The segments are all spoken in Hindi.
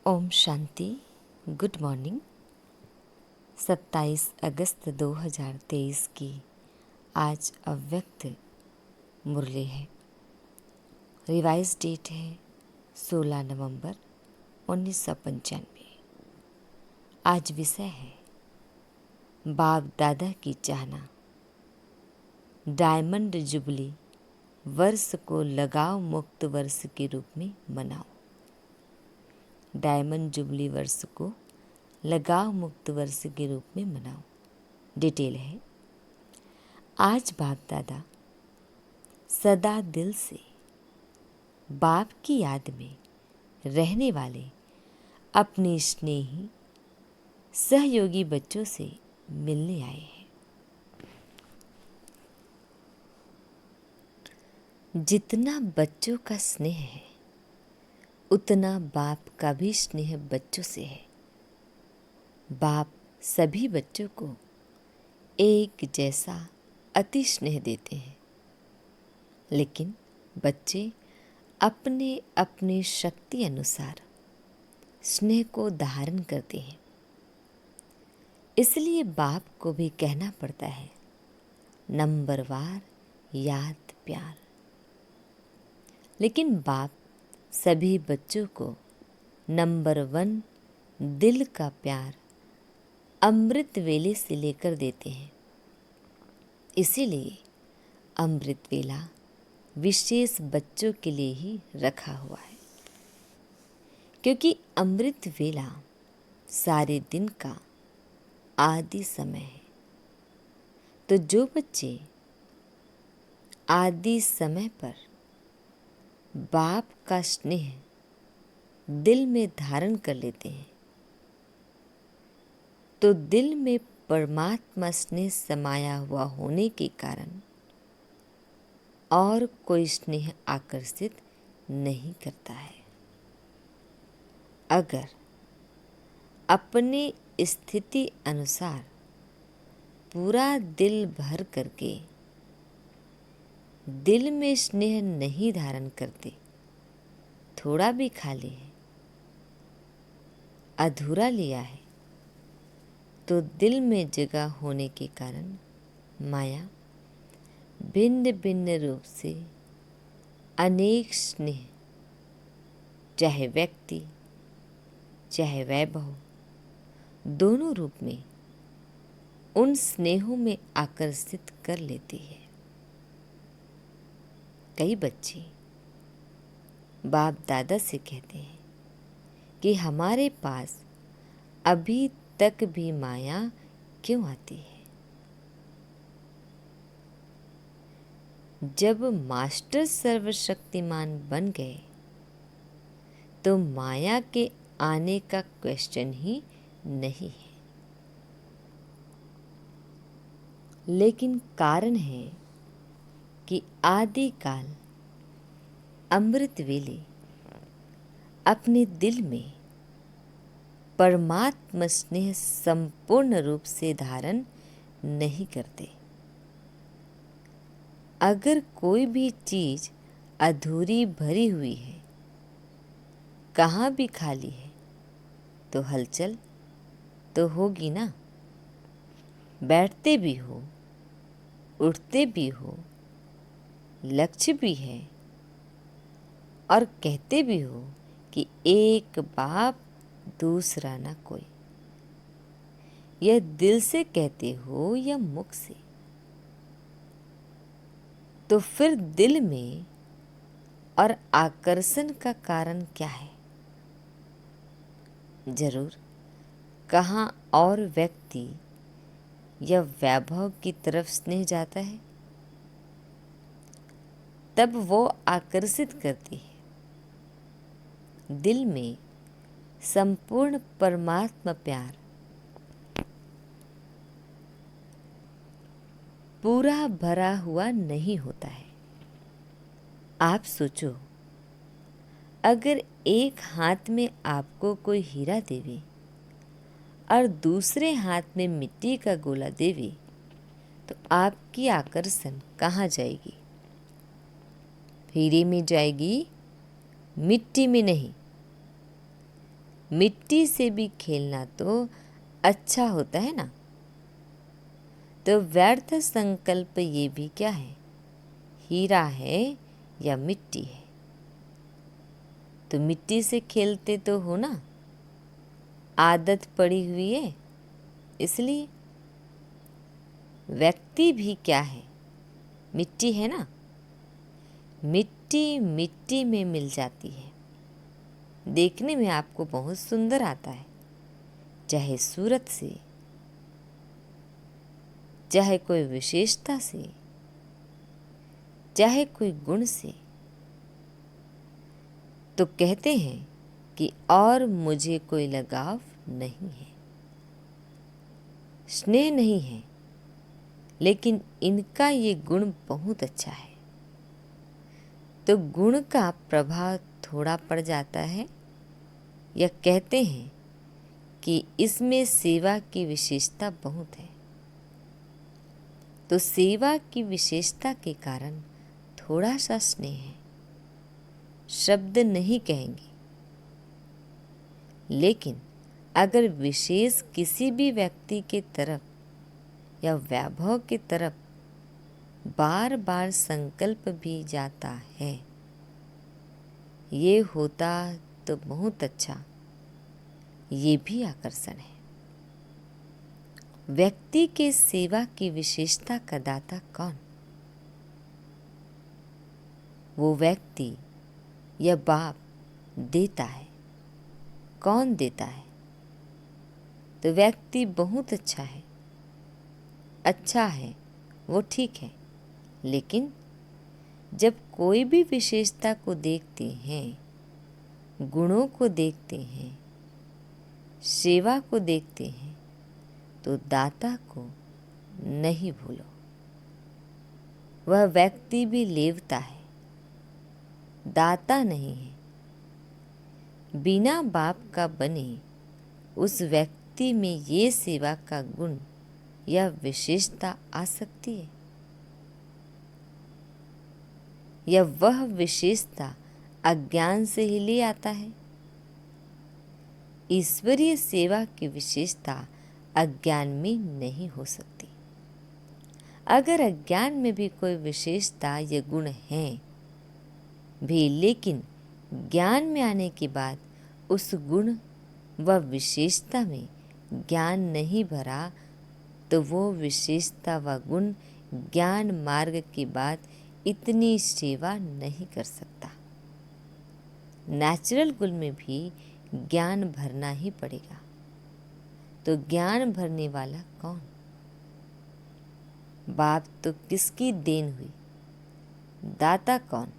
ओम शांति। Good morning. 27 अगस्त 2023 की आज अव्यक्त मुरली है। रिवाइज डेट है 16 नवंबर 1995। आज विषय है बाप दादा की चाहना। डायमंड जुबली वर्ष को लगाव मुक्त वर्ष के रूप में मनाओ। डायमंड जुबली वर्ष को लगाव मुक्त वर्ष के रूप में मनाओ। डिटेल है, आज बाप दादा सदा दिल से बाप की याद में रहने वाले अपने स्नेही सहयोगी बच्चों से मिलने आए हैं। जितना बच्चों का स्नेह है उतना बाप का भी स्नेह बच्चों से है। बाप सभी बच्चों को एक जैसा अति स्नेह देते हैं, लेकिन बच्चे अपने अपने शक्ति अनुसार स्नेह को धारण करते हैं। इसलिए बाप को भी कहना पड़ता है नंबरवार याद प्यार। लेकिन बाप सभी बच्चों को नंबर 1 दिल का प्यार अमृत वेले से लेकर देते हैं। इसीलिए अमृत वेला विशेष बच्चों के लिए ही रखा हुआ है, क्योंकि अमृत वेला सारे दिन का आदि समय है। तो जो बच्चे आदि समय पर बाप का स्नेह दिल में धारण कर लेते हैं, तो दिल में परमात्मा स्नेह समाया हुआ होने के कारण और कोई स्नेह आकर्षित नहीं करता है। अगर अपनी स्थिति अनुसार पूरा दिल भर करके दिल में स्नेह नहीं धारण करते, थोड़ा भी खाली है, अधूरा लिया है, तो दिल में जगह होने के कारण माया भिन्न भिन्न रूप से अनेक स्नेह, चाहे व्यक्ति चाहे वैभव, दोनों रूप में उन स्नेहों में आकर्षित कर लेती है। कई बच्चे बाप दादा से कहते हैं कि हमारे पास अभी तक भी माया क्यों आती है। जब मास्टर सर्वशक्तिमान बन गए तो माया के आने का क्वेश्चन ही नहीं है। लेकिन कारण है कि आदि काल अमृत वेले अपने दिल में परमात्मा स्नेह संपूर्ण रूप से धारण नहीं करते। अगर कोई भी चीज अधूरी भरी हुई है, कहाँ भी खाली है, तो हलचल तो होगी ना। बैठते भी हो, उठते भी हो, लक्ष्य भी है, और कहते भी हो कि एक बाप दूसरा ना कोई। यह दिल से कहते हो या मुख से, तो फिर दिल में और आकर्षण का कारण क्या है? जरूर कहाँ और व्यक्ति या वैभव की तरफ स्नेह जाता है, तब वो आकर्षित करती है। दिल में संपूर्ण परमात्मा प्यार पूरा भरा हुआ नहीं होता है। आप सोचो, अगर एक हाथ में आपको कोई हीरा देवे और दूसरे हाथ में मिट्टी का गोला देवे, तो आपकी आकर्षण कहाँ जाएगी? हीरे में जाएगी, मिट्टी में नहीं। मिट्टी से भी खेलना तो अच्छा होता है ना। तो व्यर्थ संकल्प ये भी क्या है, हीरा है या मिट्टी है। तो मिट्टी से खेलते तो हो ना, आदत पड़ी हुई है। इसलिए व्यक्ति भी क्या है, मिट्टी है ना। मिट्टी मिट्टी में मिल जाती है, देखने में आपको बहुत सुंदर आता है, चाहे सूरत से, चाहे कोई विशेषता से, चाहे कोई गुण से। तो कहते हैं कि और मुझे कोई लगाव नहीं है, स्नेह नहीं है, लेकिन इनका ये गुण बहुत अच्छा है। तो गुण का प्रभाव थोड़ा पड़ जाता है, या कहते हैं कि इसमें सेवा की विशेषता बहुत है। तो सेवा की विशेषता के कारण थोड़ा सा स्नेह है, शब्द नहीं कहेंगे। लेकिन अगर विशेष किसी भी व्यक्ति के तरफ या वैभव की तरफ बार बार संकल्प भी जाता है, ये होता तो बहुत अच्छा, ये भी आकर्षण है। व्यक्ति के सेवा की विशेषता का दाता कौन? वो व्यक्ति या बाप देता है। कौन देता है? तो व्यक्ति बहुत अच्छा है, अच्छा है, वो ठीक है। लेकिन जब कोई भी विशेषता को देखते हैं, गुणों को देखते हैं, सेवा को देखते हैं, तो दाता को नहीं भूलो। वह व्यक्ति भी लेवता है, दाता नहीं है। बिना बाप का बने उस व्यक्ति में ये सेवा का गुण या विशेषता आ सकती है, या वह विशेषता अज्ञान से ही ले आता है। ईश्वरीय सेवा की विशेषता अज्ञान में नहीं हो सकती। अगर अज्ञान में भी कोई विशेषता या गुण है भी, लेकिन ज्ञान में आने के बाद उस गुण व विशेषता में ज्ञान नहीं भरा, तो वो विशेषता व गुण ज्ञान मार्ग के बाद इतनी सेवा नहीं कर सकता। नेचुरल गुण में भी ज्ञान भरना ही पड़ेगा। तो ज्ञान भरने वाला कौन? बाप तो किसकी देन हुई, दाता कौन?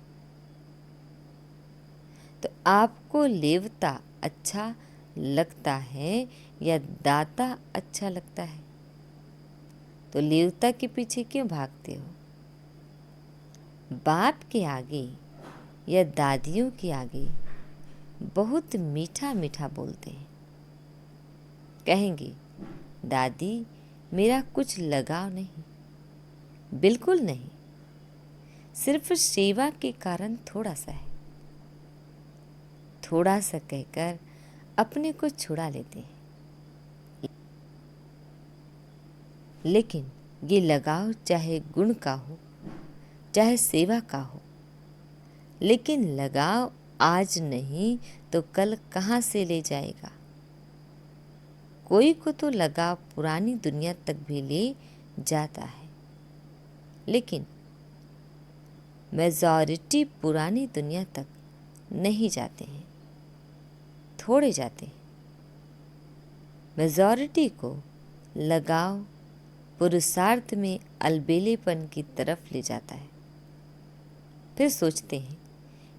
तो आपको लेवता अच्छा लगता है या दाता अच्छा लगता है? तो लेवता के पीछे क्यों भागते हो? बाप के आगे या दादियों के आगे बहुत मीठा मीठा बोलते हैं। कहेंगे, दादी मेरा कुछ लगाव नहीं, बिल्कुल नहीं, सिर्फ सेवा के कारण थोड़ा सा है। थोड़ा सा कहकर अपने को छुड़ा लेते हैं। लेकिन ये लगाव चाहे गुण का हो, चाहे सेवा का हो, लेकिन लगाव आज नहीं तो कल कहाँ से ले जाएगा? कोई को तो लगाव पुरानी दुनिया तक भी ले जाता है, लेकिन मेजॉरिटी पुरानी दुनिया तक नहीं जाते हैं, थोड़े जाते हैं। मेजॉरिटी को लगाव पुरुषार्थ में अलबेलेपन की तरफ ले जाता है। फिर सोचते हैं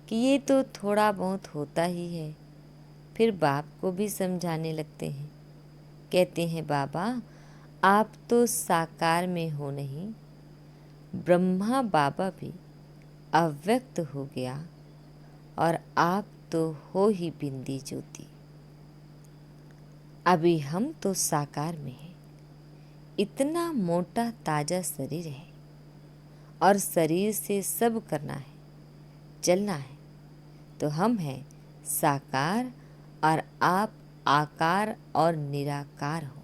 कि ये तो थोड़ा बहुत होता ही है। फिर बाप को भी समझाने लगते हैं, कहते हैं, बाबा आप तो साकार में हो नहीं, ब्रह्मा बाबा भी अव्यक्त हो गया और आप तो हो ही बिंदी ज्योति। अभी हम तो साकार में हैं। इतना मोटा ताजा शरीर है और शरीर से सब करना है, चलना है। तो हम हैं साकार और आप आकार और निराकार हो।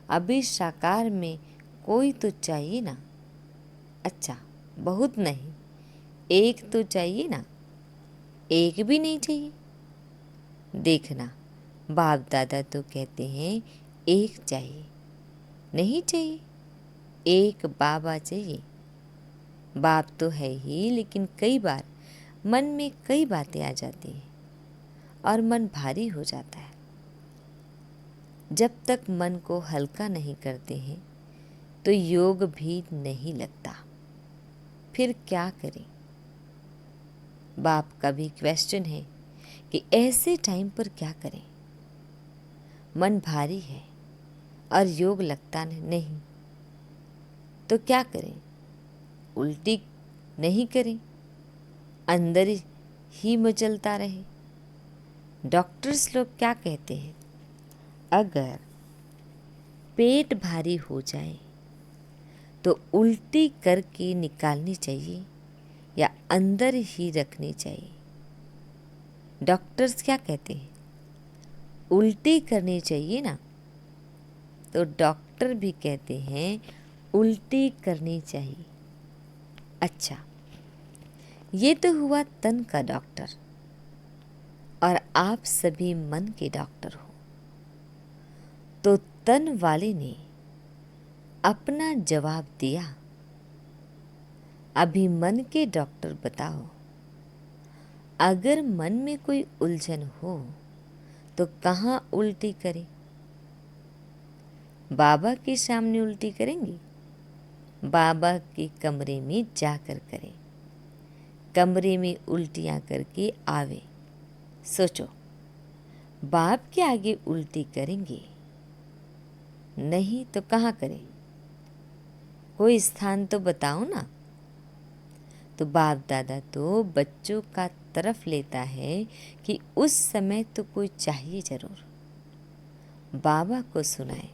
अभी साकार में कोई तो चाहिए ना। अच्छा, बहुत नहीं, एक तो चाहिए ना। एक भी नहीं चाहिए। देखना, बाप दादा तो कहते हैं एक चाहिए। नहीं चाहिए, एक बाबा चाहिए। बाप तो है ही, लेकिन कई बार मन में कई बातें आ जाती हैं और मन भारी हो जाता है। जब तक मन को हल्का नहीं करते हैं तो योग भी नहीं लगता। फिर क्या करें? बाप का भी क्वेश्चन है कि ऐसे टाइम पर क्या करें? मन भारी है और योग लगता नहीं, तो क्या करें? उल्टी नहीं करें, अंदर ही मचलता रहे। डॉक्टर्स लोग क्या कहते हैं? अगर पेट भारी हो जाए तो उल्टी करके निकालनी चाहिए या अंदर ही रखनी चाहिए? डॉक्टर्स क्या कहते हैं? उल्टी करनी चाहिए ना। तो डॉक्टर भी कहते हैं उल्टी करनी चाहिए। अच्छा, ये तो हुआ तन का डॉक्टर, और आप सभी मन के डॉक्टर हो। तो तन वाले ने अपना जवाब दिया। अभी मन के डॉक्टर बताओ, अगर मन में कोई उलझन हो तो कहाँ उल्टी करें? बाबा के सामने उल्टी करेंगे? बाबा के कमरे में जाकर करें। कमरे में उल्टियाँ करके आवे। सोचो, बाप के आगे उल्टी करेंगे? नहीं तो कहाँ करें? कोई स्थान तो बताओ ना। तो बाप दादा तो बच्चों का तरफ लेता है कि उस समय तो कोई चाहिए जरूर, बाबा को सुनाए।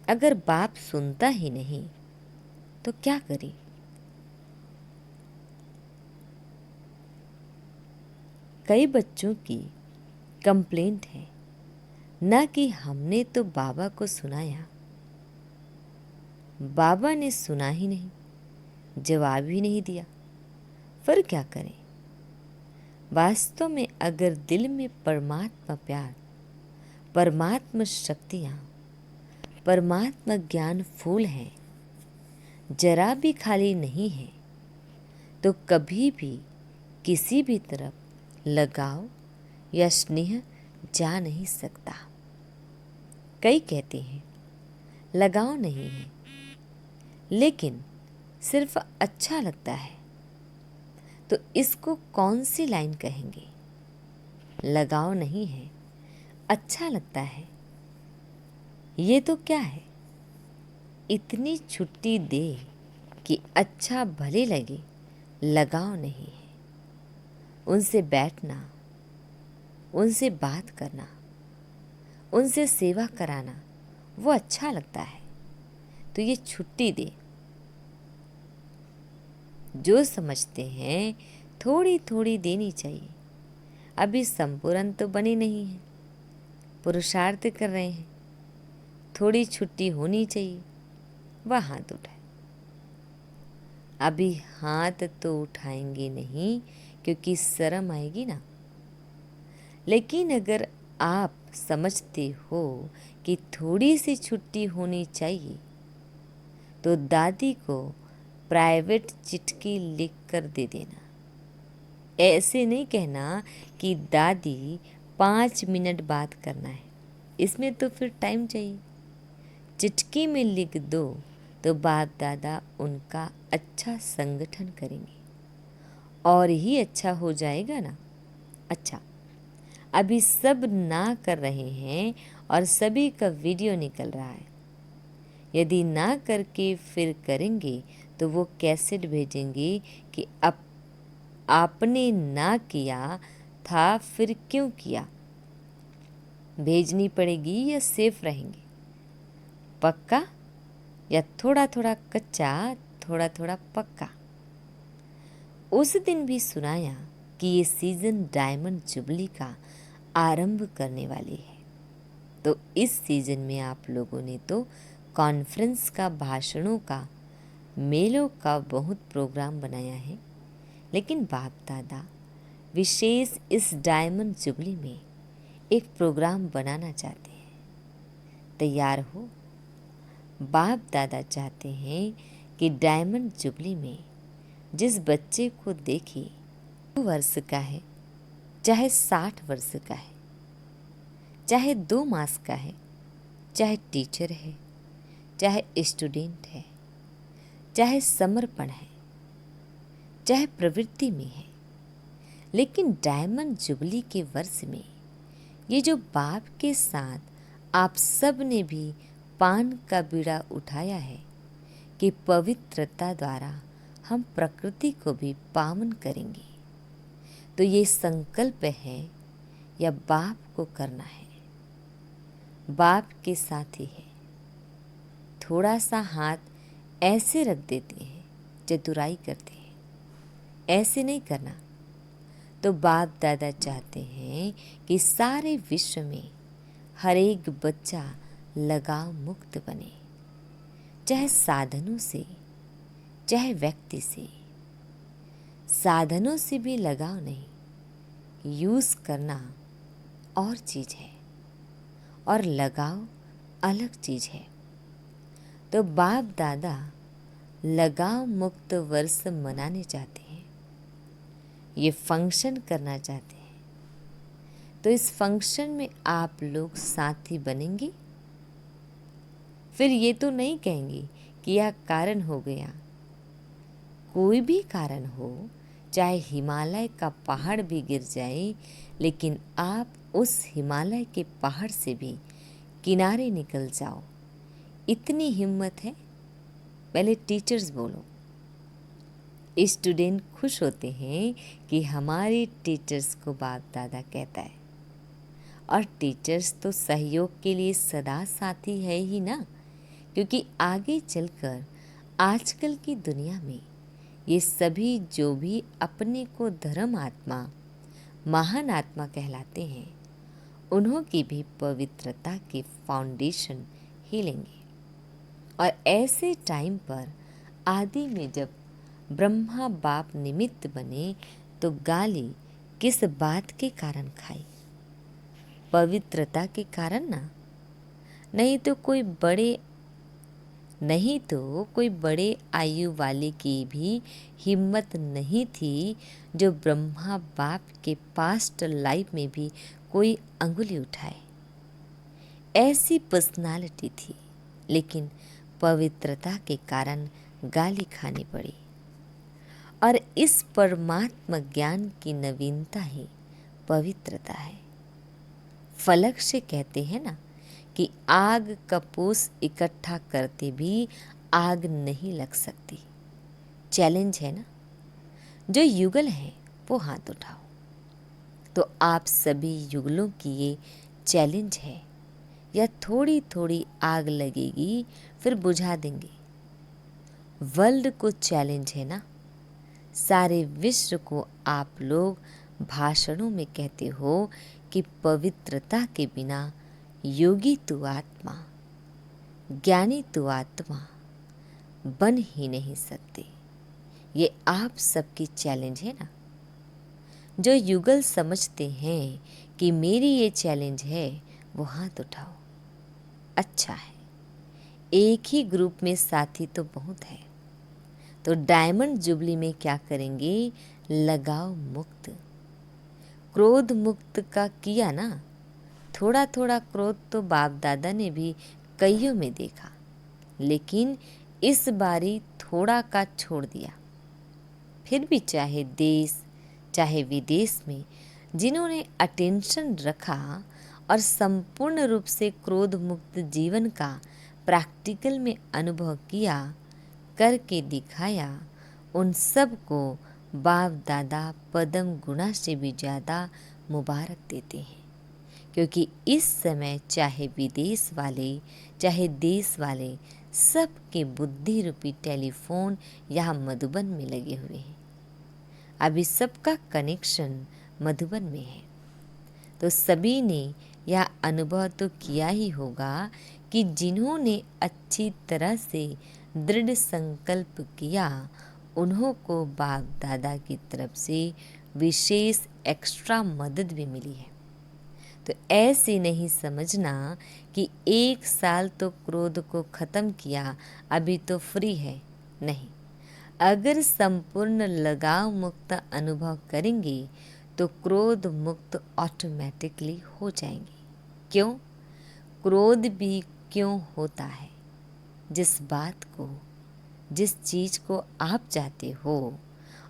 अगर बाप सुनता ही नहीं तो क्या करें? कई बच्चों की कंप्लेंट है ना कि हमने तो बाबा को सुनाया, बाबा ने सुना ही नहीं, जवाब ही नहीं दिया। फिर क्या करें? वास्तव में अगर दिल में परमात्मा प्यार, परमात्मा शक्तियाँ, परमात्मा ज्ञान फूल हैं, जरा भी खाली नहीं है, तो कभी भी किसी भी तरफ लगाव या स्नेह जा नहीं सकता। कई कहते हैं लगाव नहीं है, लेकिन सिर्फ अच्छा लगता है, तो इसको कौन सी लाइन कहेंगे? लगाव नहीं है, अच्छा लगता है, ये तो क्या है? इतनी छुट्टी दे कि अच्छा भले लगे, लगाव नहीं है। उनसे बैठना, उनसे बात करना, उनसे सेवा कराना, वो अच्छा लगता है, तो ये छुट्टी दे। जो समझते हैं थोड़ी थोड़ी देनी चाहिए। अभी संपूर्ण तो बने नहीं है, पुरुषार्थ कर रहे हैं, थोड़ी छुट्टी होनी चाहिए। वह हाथ उठाए। अभी हाथ तो उठाएंगे नहीं क्योंकि शर्म आएगी ना। लेकिन अगर आप समझते हो कि थोड़ी सी छुट्टी होनी चाहिए तो दादी को प्राइवेट चिट्ठी लिख कर दे देना। ऐसे नहीं कहना कि दादी 5 मिनट बात करना है, इसमें तो फिर टाइम चाहिए। चिट्ठी में लिख दो तो बाप दादा उनका अच्छा संगठन करेंगे और ही अच्छा हो जाएगा ना। अच्छा, अभी सब ना कर रहे हैं और सभी का वीडियो निकल रहा है। यदि ना करके फिर करेंगे तो वो कैसेट भेजेंगे कि अब आपने ना किया था, फिर क्यों किया? भेजनी पड़ेगी या सेफ रहेंगे? पक्का या थोड़ा थोड़ा कच्चा, थोड़ा थोड़ा पक्का? उस दिन भी सुनाया कि ये सीजन डायमंड जुबली का आरंभ करने वाली है। तो इस सीजन में आप लोगों ने तो कॉन्फ्रेंस का, भाषणों का, मेलों का बहुत प्रोग्राम बनाया है, लेकिन बाप दादा विशेष इस डायमंड जुबली में एक प्रोग्राम बनाना चाहते हैं। तैयार हो? बाप दादा चाहते हैं कि डायमंड जुबली में जिस बच्चे को देखे 2 वर्ष का है, चाहे 60 वर्ष का है, चाहे 2 मास का है, चाहे टीचर है, चाहे स्टूडेंट है, चाहे समर्पण है, चाहे प्रवृत्ति में है, लेकिन डायमंड जुबली के वर्ष में ये जो बाप के साथ आप सब ने भी पान का बीड़ा उठाया है कि पवित्रता द्वारा हम प्रकृति को भी पावन करेंगे, तो ये संकल्प है या बाप को करना है, बाप के साथ ही है। थोड़ा सा हाथ ऐसे रख देते हैं, चतुराई करते हैं, ऐसे नहीं करना। तो बाप दादा चाहते हैं कि सारे विश्व में हर एक बच्चा लगाव मुक्त बने, चाहे साधनों से, चाहे व्यक्ति से। साधनों से भी लगाव नहीं, यूज़ करना और चीज़ है और लगाव अलग चीज़ है। तो बाप दादा लगाव मुक्त वर्ष मनाने चाहते हैं, ये फंक्शन करना चाहते हैं। तो इस फंक्शन में आप लोग साथी बनेंगे। फिर ये तो नहीं कहेंगे कि यह कारण हो गया। कोई भी कारण हो, चाहे हिमालय का पहाड़ भी गिर जाए, लेकिन आप उस हिमालय के पहाड़ से भी किनारे निकल जाओ, इतनी हिम्मत है। पहले टीचर्स बोलो। स्टूडेंट खुश होते हैं कि हमारे टीचर्स को बाप दादा कहता है, और टीचर्स तो सहयोग के लिए सदा साथी है ही ना, क्योंकि आगे चलकर आजकल की दुनिया में ये सभी जो भी अपने को धर्म आत्मा, महान आत्मा कहलाते हैं, उन्हों की भी पवित्रता के फाउंडेशन हिलेंगे। और ऐसे टाइम पर आदि में जब ब्रह्मा बाप निमित्त बने, तो गाली किस बात के कारण खाई? पवित्रता के कारण ना। नहीं तो कोई बड़े आयु वाले की भी हिम्मत नहीं थी जो ब्रह्मा बाप के पास्ट लाइफ में भी कोई अंगुली उठाए। ऐसी पर्सनालिटी थी, लेकिन पवित्रता के कारण गाली खानी पड़ी। और इस परमात्मा ज्ञान की नवीनता ही पवित्रता है। फलक से कहते हैं ना कि आग कपूस इकट्ठा करते भी आग नहीं लग सकती। चैलेंज है ना। जो युगल हैं वो हाथ उठाओ। तो आप सभी युगलों की ये चैलेंज है, या थोड़ी थोड़ी आग लगेगी फिर बुझा देंगे। वर्ल्ड को चैलेंज है ना। सारे विश्व को आप लोग भाषणों में कहते हो कि पवित्रता के बिना योगी तू आत्मा, ज्ञानी तू आत्मा बन ही नहीं सकते। ये आप सबकी चैलेंज है ना। जो युगल समझते हैं कि मेरी ये चैलेंज है, वो हाथ उठाओ। अच्छा है, एक ही ग्रुप में साथी तो बहुत है। तो डायमंड जुबली में क्या करेंगे? लगाव मुक्त, क्रोध मुक्त का किया ना। थोड़ा थोड़ा क्रोध तो बाप दादा ने भी कईयों में देखा, लेकिन इस बारी थोड़ा का छोड़ दिया। फिर भी चाहे देश चाहे विदेश में जिन्होंने अटेंशन रखा और संपूर्ण रूप से क्रोध मुक्त जीवन का प्रैक्टिकल में अनुभव किया, करके दिखाया, उन सब को बाप दादा पदम गुणा से भी ज़्यादा मुबारक देते हैं। क्योंकि इस समय चाहे विदेश वाले चाहे देश वाले, सबके बुद्धि रूपी टेलीफोन यहाँ मधुबन में लगे हुए हैं। अभी सबका कनेक्शन मधुबन में है। तो सभी ने यह अनुभव तो किया ही होगा कि जिन्होंने अच्छी तरह से दृढ़ संकल्प किया उन्हों को बाप दादा की तरफ से विशेष एक्स्ट्रा मदद भी मिली है। तो ऐसे नहीं समझना कि 1 साल तो क्रोध को ख़त्म किया, अभी तो फ्री है। नहीं, अगर संपूर्ण लगाव मुक्त अनुभव करेंगे तो क्रोध मुक्त ऑटोमेटिकली हो जाएंगे। क्यों? क्रोध भी क्यों होता है? जिस बात को, जिस चीज़ को आप चाहते हो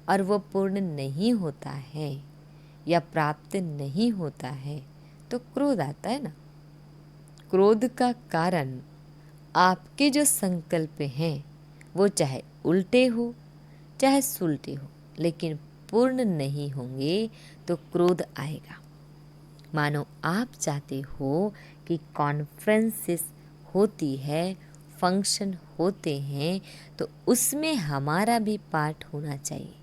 और वो पूर्ण नहीं होता है या प्राप्त नहीं होता है तो क्रोध आता है ना। क्रोध का कारण आपके जो संकल्प हैं वो चाहे उल्टे हो चाहे सुलटे हो, लेकिन पूर्ण नहीं होंगे तो क्रोध आएगा। मानो आप चाहते हो कि कॉन्फ्रेंसेस होती है, फंक्शन होते हैं, तो उसमें हमारा भी पार्ट होना चाहिए।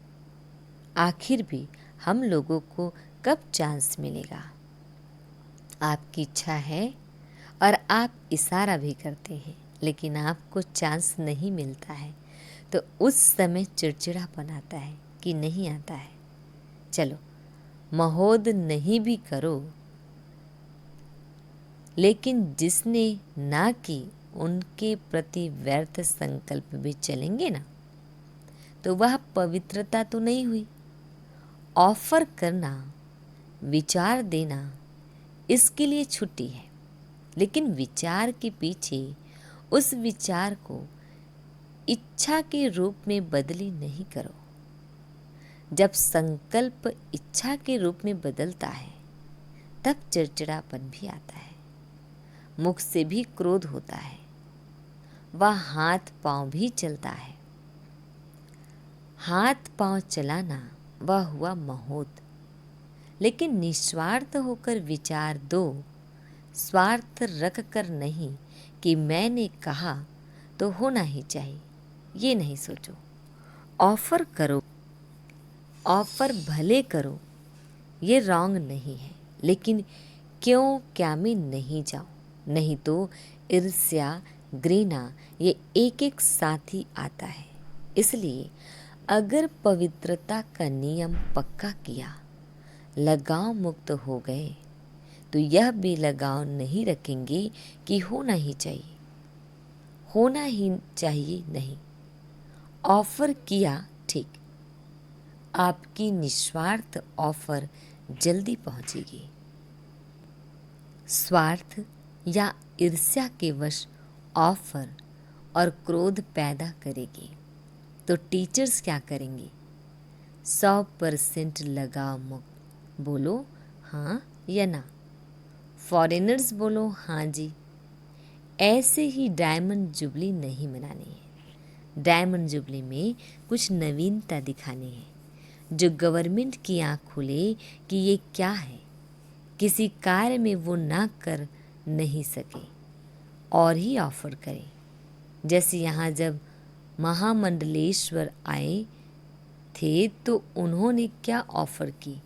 आखिर भी हम लोगों को कब चांस मिलेगा? आपकी इच्छा है और आप इशारा भी करते हैं, लेकिन आपको चांस नहीं मिलता है, तो उस समय चिड़चिड़ापन आता है कि नहीं आता है। चलो, महोद नहीं भी करो, लेकिन जिसने ना की उनके प्रति व्यर्थ संकल्प भी चलेंगे ना, तो वह पवित्रता तो नहीं हुई। ऑफर करना, विचार देना, इसके लिए छुट्टी है, लेकिन विचार के पीछे उस विचार को इच्छा के रूप में बदली नहीं करो। जब संकल्प इच्छा के रूप में बदलता है तब चिड़चिड़ापन भी आता है, मुख से भी क्रोध होता है, वह हाथ पांव भी चलता है। हाथ पांव चलाना वह हुआ महोद, लेकिन निस्वार्थ होकर विचार दो, स्वार्थ रख कर नहीं कि मैंने कहा तो होना ही चाहिए, ये नहीं सोचो। ऑफर करो, ऑफर भले करो, ये रॉन्ग नहीं है, लेकिन क्यों क्या में नहीं जाओ, नहीं तो ईर्ष्या, घृणा ये एक एक साथ ही आता है। इसलिए अगर पवित्रता का नियम पक्का किया, लगाव मुक्त हो गए, तो यह भी लगाव नहीं रखेंगे कि होना ही चाहिए, होना ही चाहिए नहीं। ऑफर किया, ठीक, आपकी निस्वार्थ ऑफर जल्दी पहुंचेगी। स्वार्थ या ईर्ष्या के वश ऑफर और क्रोध पैदा करेगी, तो टीचर्स क्या करेंगे? 100% लगाव मुक्त, बोलो हाँ या ना। फॉरेनर्स बोलो हाँ जी। ऐसे ही डायमंड जुबली नहीं मनानी है। डायमंड जुबली में कुछ नवीनता दिखानी है, जो गवर्नमेंट की आँख खुले कि ये क्या है। किसी कार्य में वो ना कर नहीं सके और ही ऑफर करें। जैसे यहाँ जब महामंडलेश्वर आए थे तो उन्होंने क्या ऑफर की?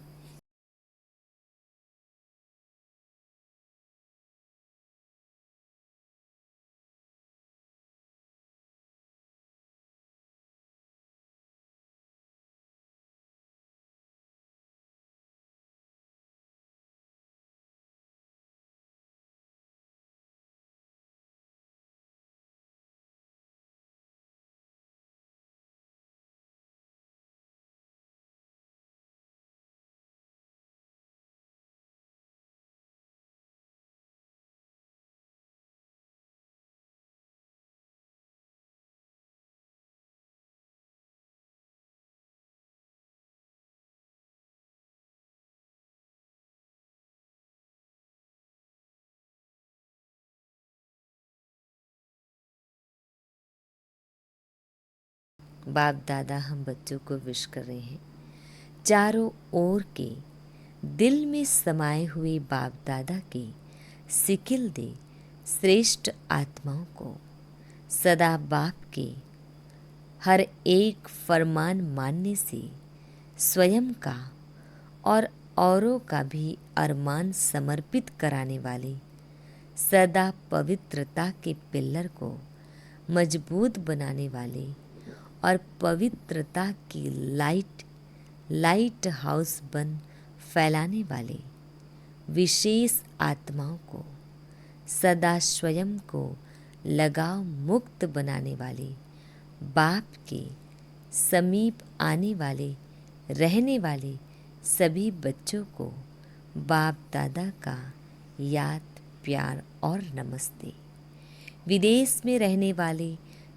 बाप दादा हम बच्चों को विश कर रहे हैं। चारों ओर के दिल में समाये हुए बाप दादा के सिकिल दे श्रेष्ठ आत्माओं को सदा बाप के हर एक फरमान मानने से स्वयं का और औरों का भी अरमान समर्पित कराने वाले, सदा पवित्रता के पिल्लर को मजबूत बनाने वाले और पवित्रता की लाइट हाउस बन फैलाने वाले विशेष आत्माओं को सदा स्वयं को लगाव मुक्त बनाने वाले, बाप के समीप आने वाले रहने वाले सभी बच्चों को बाप दादा का याद, प्यार और नमस्ते। विदेश में रहने वाले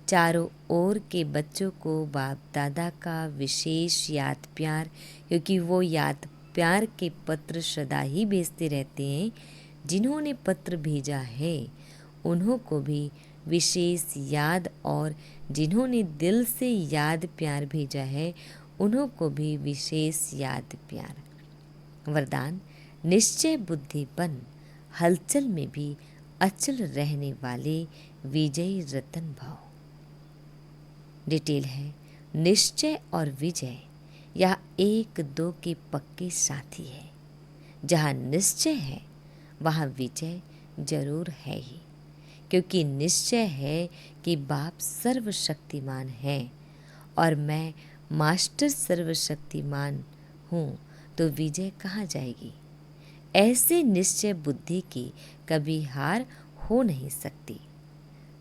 चारों ओर के बच्चों को बाप दादा का विशेष याद प्यार, क्योंकि वो याद प्यार के पत्र सदा ही भेजते रहते हैं। जिन्होंने पत्र भेजा है उन्हों को भी विशेष याद, और जिन्होंने दिल से याद प्यार भेजा है उन्हों को भी विशेष याद प्यार। वरदान, निश्चय बुद्धिपन, हलचल में भी अचल रहने वाले विजयी रतन भाव। डिटेल है, निश्चय और विजय यह एक दो के पक्के साथी है। जहाँ निश्चय है वहाँ विजय जरूर है ही, क्योंकि निश्चय है कि बाप सर्वशक्तिमान है और मैं मास्टर सर्वशक्तिमान हूँ, तो विजय कहाँ जाएगी। ऐसे निश्चय बुद्धि की कभी हार हो नहीं सकती।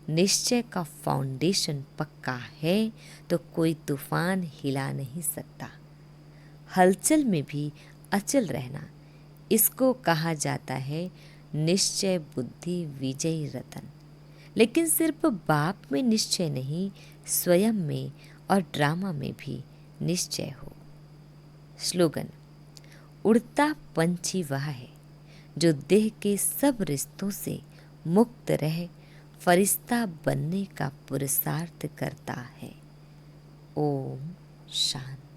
निश्चय का फाउंडेशन पक्का है तो कोई तूफान हिला नहीं सकता। हलचल में भी अचल रहना, इसको कहा जाता है निश्चय बुद्धि विजयी रतन। लेकिन सिर्फ बाप में निश्चय नहीं, स्वयं में और ड्रामा में भी निश्चय हो। स्लोगन, उड़ता पंछी वह है जो देह के सब रिश्तों से मुक्त रह फरिश्ता बनने का पुरुषार्थ करता है। ओम शांति।